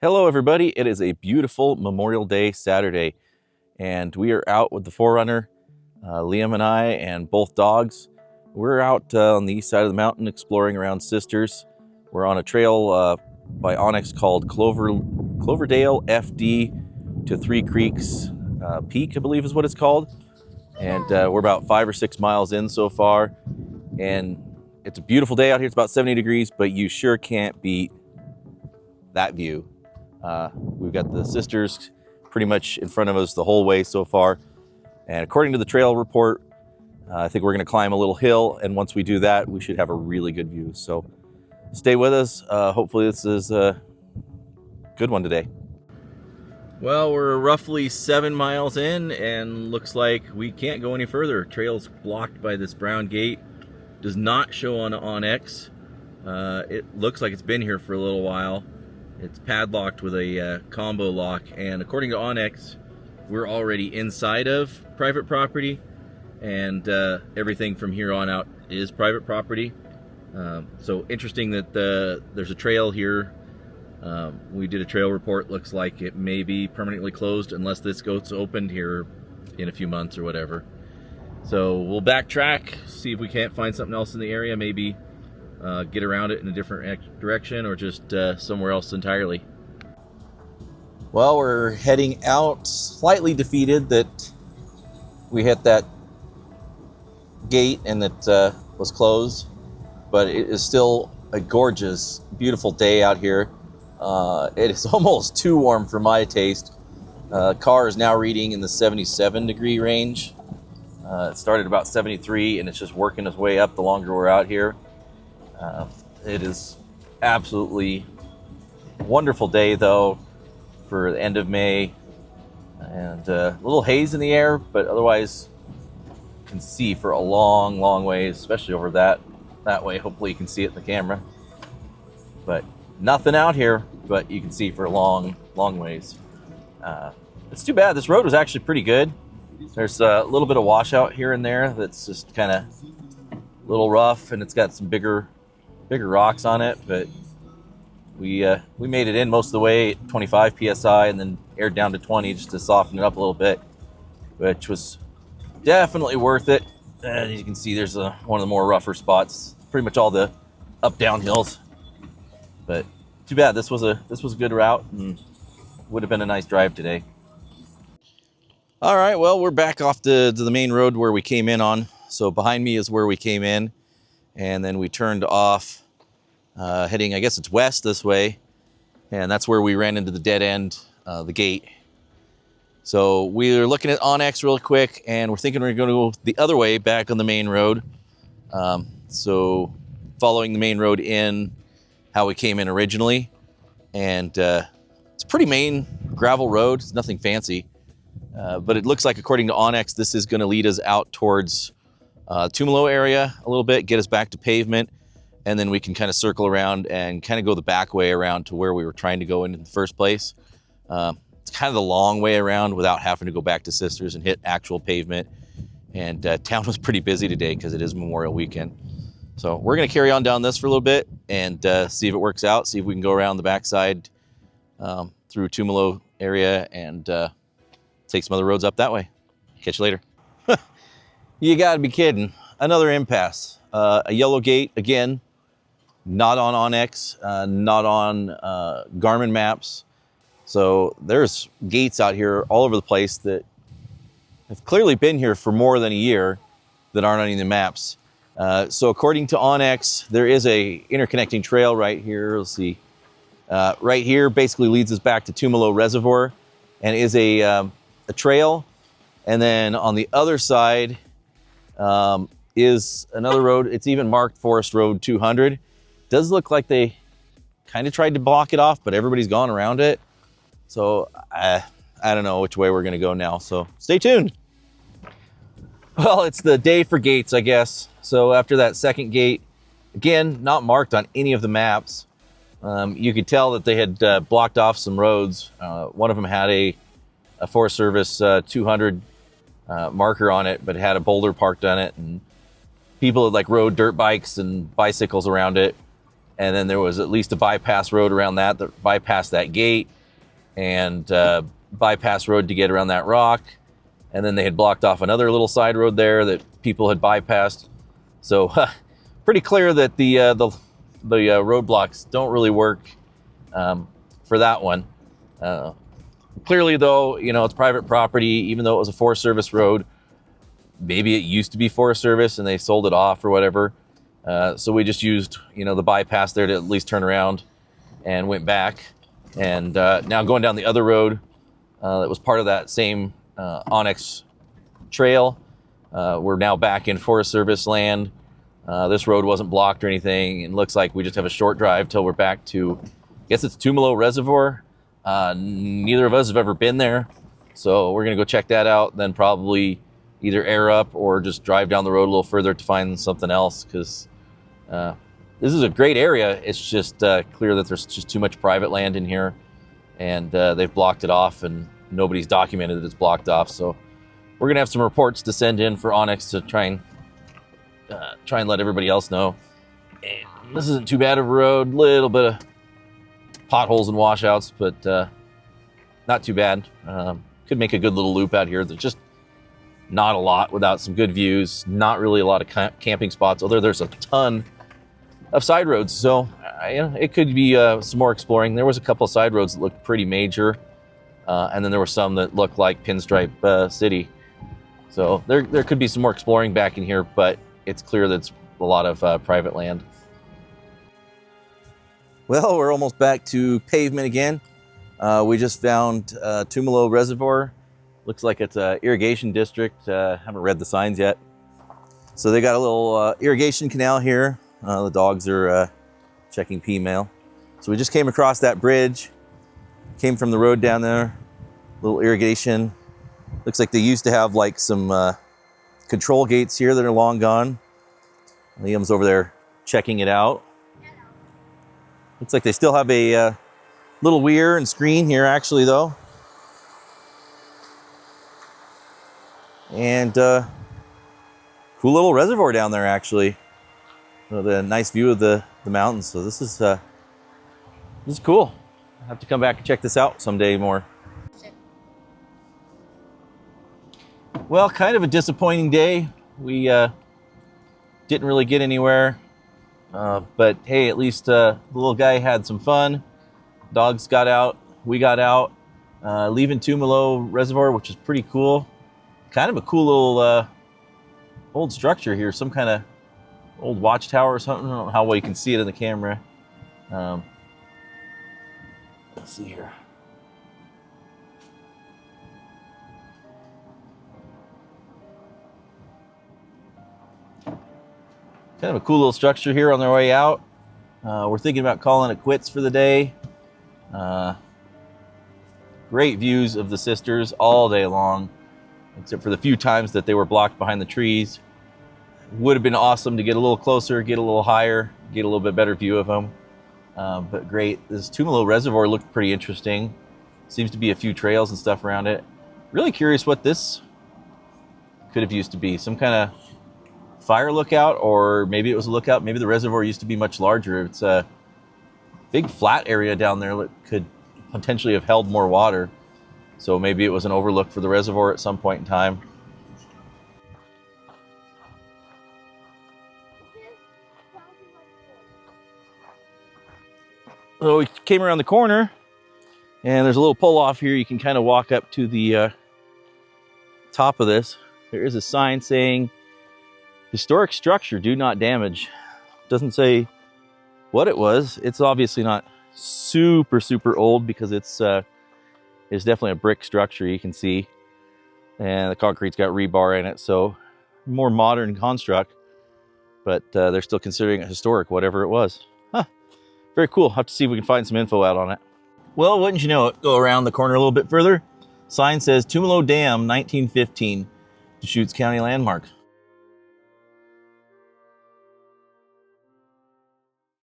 Hello everybody, it is a beautiful Memorial Day Saturday and we are out with the 4Runner, Liam and I and both dogs. We're out on the east side of the mountain exploring around Sisters. We're on a trail by Onyx called Cloverdale FD to Three Creeks Peak, I believe is what it's called. And we're about 5 or 6 miles in so far. And it's a beautiful day out here, it's about 70 degrees, but you sure can't beat that view. We've got the Sisters pretty much in front of us the whole way so far. And according to the trail report, I think we're going to climb a little hill. And once we do that, we should have a really good view. So stay with us. Hopefully this is a good one today. Well, we're roughly 7 miles in and looks like we can't go any further. Trail's blocked by this brown gate. Does not show on Onyx. It looks like it's been here for a little while. It's padlocked with a combo lock, and according to Onyx, we're already inside of private property, and everything from here on out is private property. So interesting that there's a trail here. We did a trail report. Looks like it may be permanently closed unless this gets opened here in a few months or whatever. So we'll backtrack, see if we can't find something else in the area, maybe get around it in a different direction or just somewhere else entirely. Well, we're heading out, slightly defeated that we hit that gate and it was closed, but it is still a gorgeous, beautiful day out here. It is almost too warm for my taste. Car is now reading in the 77 degree range. It started about 73 and it's just working its way up the longer we're out here. It is absolutely wonderful day though for the end of May, and a little haze in the air, but otherwise you can see for a long ways, especially over that way. Hopefully you can see it in the camera, but nothing out here, but you can see for a long ways. It's too bad. This road was actually pretty good. There's a little bit of washout here and there that's just kind of a little rough, and it's got some bigger rocks on it, but we made it in most of the way at 25 psi and then aired down to 20 just to soften it up a little bit, which was definitely worth it. And as you can see, there's one of the more rougher spots, pretty much all the up down hills, but too bad. This was a good route and would have been a nice drive today. All right, well, we're back off to the main road where we came in on. So behind me is where we came in, and then we turned off heading, I guess it's west this way, and that's where we ran into the dead end, the gate. So we're looking at Onyx real quick, and we're thinking we're going to go the other way back on the main road. So following the main road in how we came in originally, and it's a pretty main gravel road. It's nothing fancy, but it looks like according to Onyx, this is going to lead us out towards Tumalo area a little bit, get us back to pavement, and then we can kind of circle around and kind of go the back way around to where we were trying to go in the first place. It's kind of the long way around without having to go back to Sisters and hit actual pavement. And town was pretty busy today because it is Memorial Weekend. So we're going to carry on down this for a little bit and see if it works out, see if we can go around the backside through Tumalo area and take some other roads up that way. Catch you later. You gotta be kidding. Another impasse. A yellow gate, again, not on Onyx, not on Garmin maps. So there's gates out here all over the place that have clearly been here for more than a year that aren't on any of the maps. So according to Onyx, there is a interconnecting trail right here. Let's see. Right here basically leads us back to Tumalo Reservoir and is a trail. And then on the other side, is another road. It's even marked Forest Road 200. Does look like they kind of tried to block it off, but everybody's gone around it. So I don't know which way we're going to go now. So stay tuned. Well, it's the day for gates, I guess. So after that second gate, again, not marked on any of the maps. You could tell that they had blocked off some roads. One of them had a Forest Service 200 marker on it, but it had a boulder parked on it, and people had like rode dirt bikes and bicycles around it. and then there was at least a bypass road around that bypassed that gate, and bypass road to get around that rock. And then they had blocked off another little side road there that people had bypassed. So pretty clear that the roadblocks don't really work for that one. Clearly, though, you know, it's private property, even though it was a Forest Service road. Maybe it used to be Forest Service and they sold it off or whatever. So we just used, you know, the bypass there to at least turn around and went back. And now going down the other road that was part of that same Onyx trail. We're now back in Forest Service land. This road wasn't blocked or anything. It looks like we just have a short drive till we're back to, I guess it's Tumalo Reservoir. Neither of us have ever been there. So we're gonna go check that out, then probably either air up or just drive down the road a little further to find something else, because this is a great area. It's just clear that there's just too much private land in here, and they've blocked it off, and nobody's documented that it's blocked off. So we're gonna have some reports to send in for Onyx to try and let everybody else know. And this isn't too bad of a road, little bit of potholes and washouts, but not too bad. Could make a good little loop out here. There's just not a lot without some good views, not really a lot of camping spots, although there's a ton of side roads. So it could be some more exploring. There was a couple of side roads that looked pretty major. And then there were some that looked like Pinstripe City. So there could be some more exploring back in here, but it's clear that it's a lot of private land. Well, we're almost back to pavement again. We just found Tumalo Reservoir. Looks like it's an irrigation district. Haven't read the signs yet. So they got a little irrigation canal here. The dogs are checking pea mail. So we just came across that bridge. Came from the road down there, little irrigation. Looks like they used to have like some control gates here that are long gone. Liam's over there checking it out. Looks like they still have a little weir and screen here actually though. And cool little reservoir down there actually. With a nice view of the mountains. So this is cool. I'll have to come back and check this out someday more. Well, kind of a disappointing day. We didn't really get anywhere. But hey, at least the little guy had some fun. Dogs got out, we got out. Leaving Tumalo Reservoir, which is pretty cool. Kind of a cool little old structure here. Some kind of old watchtower or something. I don't know how well you can see it in the camera. Let's see here. Kind of a cool little structure here on their way out. We're thinking about calling it quits for the day. Great views of the sisters all day long, except for the few times that they were blocked behind the trees. Would have been awesome to get a little closer, get a little higher, get a little bit better view of them. But great. This Tumalo Reservoir looked pretty interesting. Seems to be a few trails and stuff around it. Really curious what this could have used to be. Some kind of fire lookout, or maybe it was a lookout. Maybe the reservoir used to be much larger. It's a big flat area down there that could potentially have held more water. So maybe it was an overlook for the reservoir at some point in time. So we came around the corner and there's a little pull off here. You can kind of walk up to the top of this. There is a sign saying historic structure, do not damage. Doesn't say what it was. It's obviously not super old because it's definitely a brick structure, you can see. And the concrete's got rebar in it, so more modern construct, but they're still considering it historic, whatever it was. Huh. Very cool. Have to see if we can find some info out on it. Well, wouldn't you know it, go around the corner a little bit further. Sign says Tumalo Dam, 1915, Deschutes County landmark.